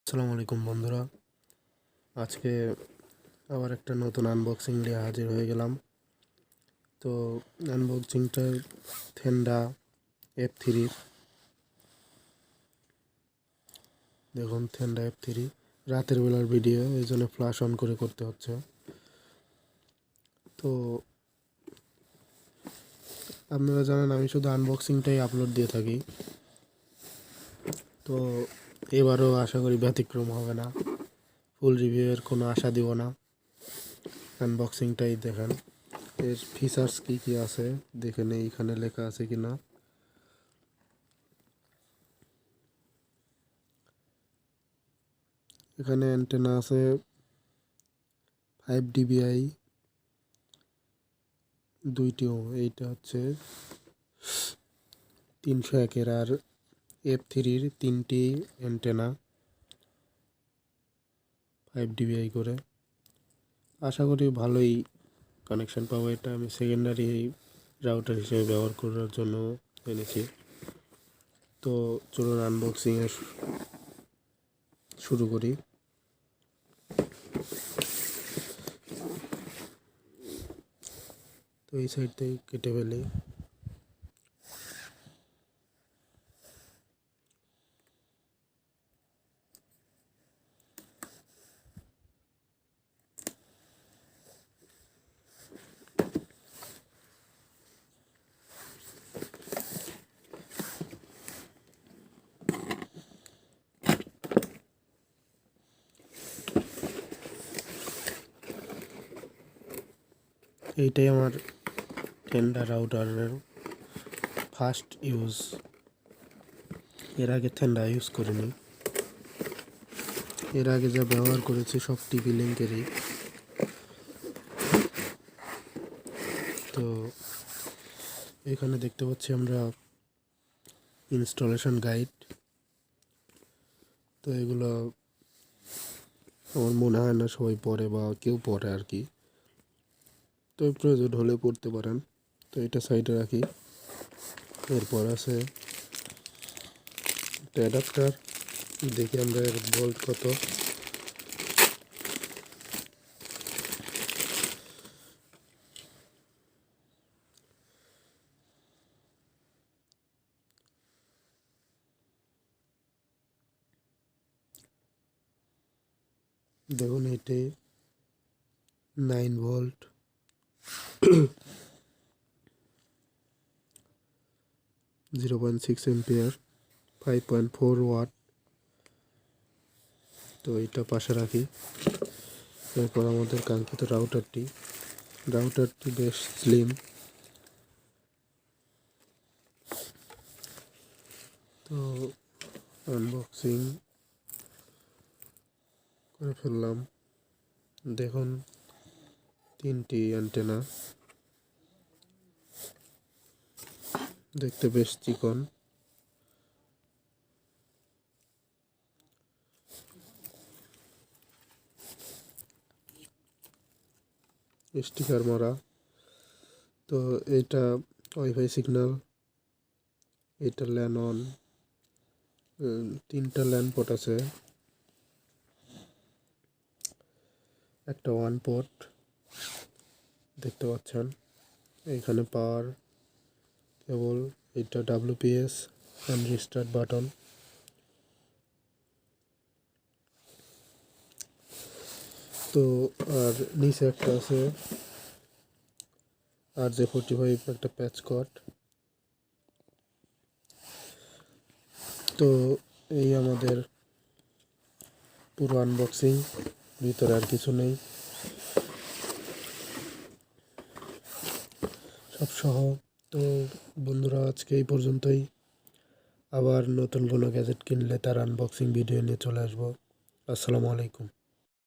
আসসালামু আলাইকুম বন্ধুরা। আজকে আবার একটা নতুন আনবক্সিং নিয়ে হাজির হয়ে গেলাম। তো আনবক্সিংটা থেন্ডা F3। দেখুন থেন্ডা F3 রাতের বেলার ভিডিও, এই জন্য ফ্ল্যাশ অন করে করতে হচ্ছে। তো আপনারা জানেন আমি শুধু আনবক্সিংটাই আপলোড দিয়ে থাকি। তো এবারও আশা করি ব্যতিক্রম হবে না, ফুল রিভিউয়ের কোনো আশা দিব না। আনবক্সিংটাই দেখেন, এর ফিচার্স কী কী আছে দেখে নেই, এখানে লেখা আছে কি না। এখানে অ্যান্টেনা আছে 5 dBi দুইটিও, এইটা হচ্ছে 301-এর, আর F3-র তিনটি অ্যান্টেনা 5 dBi করে। আশা করি ভালোই কানেকশন পাবো। এটা আমি সেকেন্ডারি রাউটার হিসেবে ব্যবহার করার জন্য এনেছি। তো চলুন আনবক্সিং শুরু করি। তো এই সাইড থেকে কেটে ফেলি। এইটাই আমার টেন্ডা রাউটারের ফার্স্ট ইউজ। এর আগে টেন্ডা ইউজ করিনি। এর আগে যা ব্যবহার করেছি সব টিভি লিঙ্কেরই। তো এখানে দেখতে পাচ্ছি আমরা ইনস্টলেশন গাইড। তো এগুলো আমার মনে হয় না সবাই পড়ে বা কেউ পড়ে আর কি। তো প্রয়োজন হলে পড়তে পারেন। তো এটা সাইডে রাখি। এরপর আছে একটা অ্যাডাপ্টার। দেখি আমরা এর ভোল্ট কত। দেখুন এটি 9 ভোল্ট, 0.6 এম্পিয়ার, 5.4 ওয়াট। তো এটা পাশে রাখি। এরপর আমাদের কাঙ্ক্ষিত রাউটারটি বেশ স্লিম। তো আনবক্সিং করে ফেললাম। দেখুন তিনটি অ্যান্টেনা, দেখতে বেশ চিকন। স্টিকার মারা। তো এটা ওয়াইফাই সিগন্যাল। এটা ল্যান অন, 3টা ল্যান পোর্ট আছে, একটা ওয়ান পোর্ট দেখতে পাচ্ছেন। এখানে পাওয়ার কেবল, এটা WPS অ্যান্ড রিস্টার্ট বাটন। তো আর নিচে একটা আছে RJ45 একটা প্যাচ কট। তো এই আমাদের পুরো আনবক্সিং, ভিতরে আর কিছু নেই, সব সহ। তো বন্ধুরা আজকে এই পর্যন্তই। আবার নতুন কোনো গ্যাজেট কিনলে তার আনবক্সিং ভিডিও নিয়ে চলে আসবো। আসসালামু আলাইকুম।